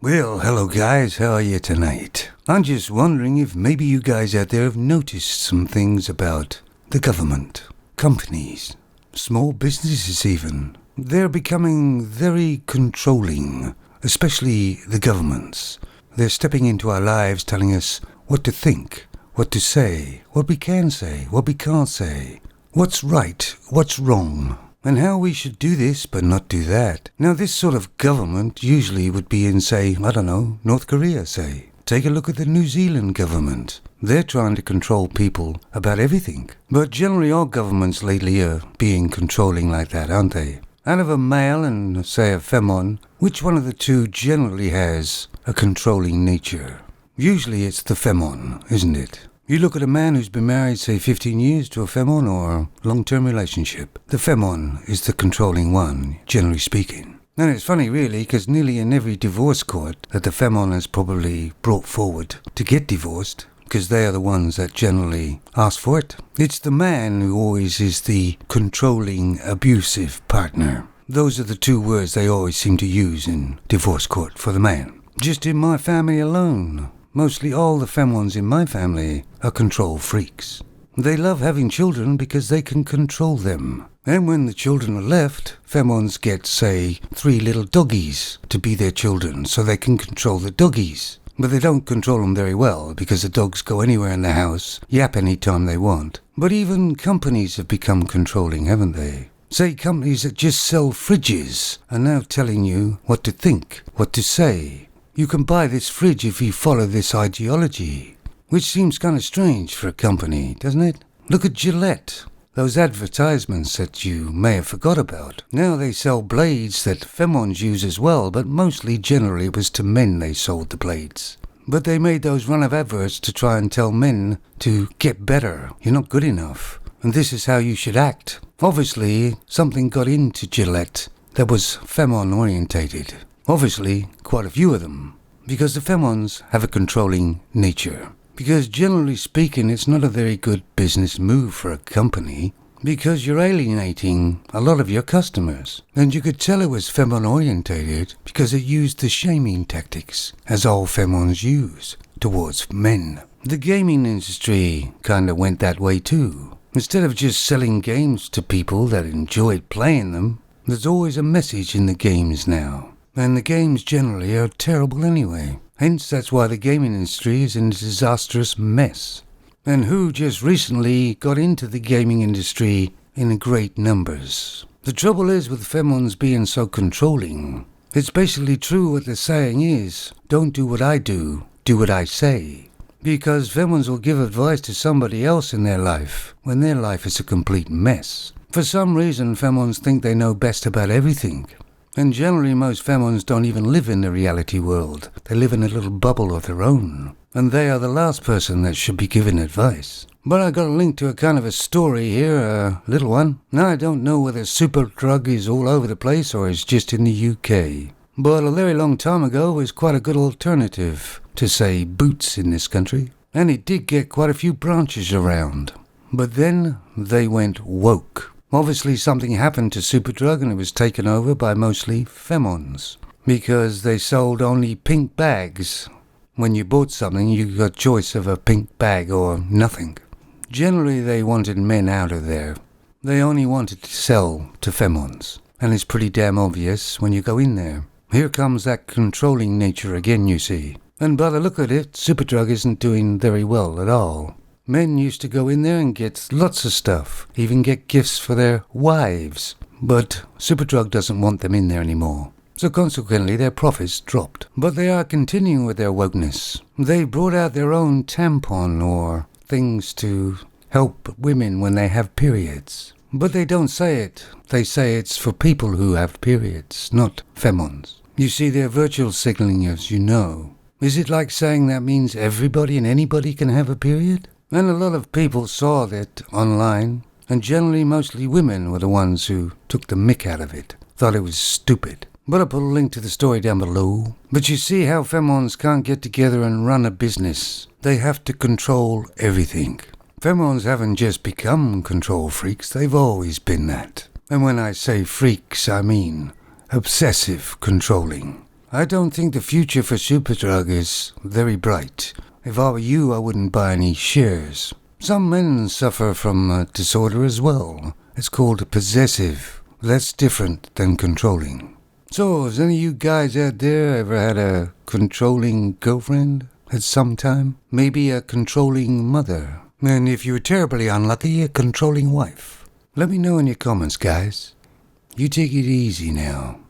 Well, hello guys, how are you tonight? I'm just wondering if maybe you guys out there have noticed some things about the government, companies, small businesses even. They're becoming very controlling, especially the governments. They're stepping into our lives telling us what to think, what to say, what we can say, what we can't say, what's right, what's wrong, and how we should do this but not do that. Now this sort of government usually would be in, say, I don't know, North Korea, say. Take a look at the New Zealand government. They're trying to control people about everything. But generally all governments lately are being controlling like that, aren't they? Out of a male and, say, a femon, which one of the two generally has a controlling nature? Usually it's the femon, isn't it? You look at a man who's been married, say, 15 years to a femon or a long-term relationship. The femon is the controlling one, generally speaking. And it's funny, really, because nearly in every divorce court that the femon is probably brought forward to get divorced, because they are the ones that generally ask for it, it's the man who always is the controlling, abusive partner. Those are the two words they always seem to use in divorce court for the man. Just in my family alone, mostly all the femons in my family are control freaks. They love having children because they can control them. And when the children are left, femons get, say, 3 little doggies to be their children so they can control the doggies. But they don't control them very well because the dogs go anywhere in the house, yap any time they want. But even companies have become controlling, haven't they? Say companies that just sell fridges are now telling you what to think, what to say. You can buy this fridge if you follow this ideology, which seems kind of strange for a company, doesn't it? Look at Gillette, those advertisements that you may have forgot about. Now they sell blades that femons use as well, but mostly generally it was to men they sold the blades. But they made those run of adverts to try and tell men to get better. You're not good enough, and this is how you should act. Obviously, something got into Gillette that was femon orientated. Obviously, quite a few of them, because the femons have a controlling nature. Because generally speaking, it's not a very good business move for a company, because you're alienating a lot of your customers. And you could tell it was femon orientated because it used the shaming tactics, as all femons use, towards men. The gaming industry kinda went that way too. Instead of just selling games to people that enjoyed playing them, there's always a message in the games now. And the games generally are terrible anyway. Hence, that's why the gaming industry is in a disastrous mess. And who just recently got into the gaming industry in great numbers. The trouble is with femons being so controlling. It's basically true what the saying is, don't do what I do what I say. Because femons will give advice to somebody else in their life when their life is a complete mess. For some reason, femons think they know best about everything. And generally most femons don't even live in the reality world. They live in a little bubble of their own. And they are the last person that should be given advice. But I got a link to a kind of a story here, a little one. Now I don't know whether Superdrug is all over the place or is just in the UK. But a very long time ago it was quite a good alternative to, say, Boots in this country. And it did get quite a few branches around. But then they went woke. Obviously something happened to Superdrug and it was taken over by mostly femons. Because they sold only pink bags. When you bought something, you got choice of a pink bag or nothing. Generally they wanted men out of there. They only wanted to sell to femons. And it's pretty damn obvious when you go in there. Here comes that controlling nature again, you see. And by the look of it, Superdrug isn't doing very well at all. Men used to go in there and get lots of stuff, even get gifts for their wives. But Superdrug doesn't want them in there anymore. So consequently their profits dropped. But they are continuing with their wokeness. They brought out their own tampon or things to help women when they have periods. But they don't say it. They say it's for people who have periods, not femons. You see, they're virtual signaling, as you know. Is it like saying that means everybody and anybody can have a period? And a lot of people saw that online, and generally mostly women were the ones who took the mick out of it, thought it was stupid. But I'll put a link to the story down below. But you see how femons can't get together and run a business. They have to control everything. Femons haven't just become control freaks, they've always been that. And when I say freaks, I mean obsessive controlling. I don't think the future for Superdrug is very bright. If I were you, I wouldn't buy any shares. Some men suffer from a disorder as well. It's called possessive. That's different than controlling. So, has any of you guys out there ever had a controlling girlfriend at some time? Maybe a controlling mother? And if you were terribly unlucky, a controlling wife? Let me know in your comments, guys. You take it easy now.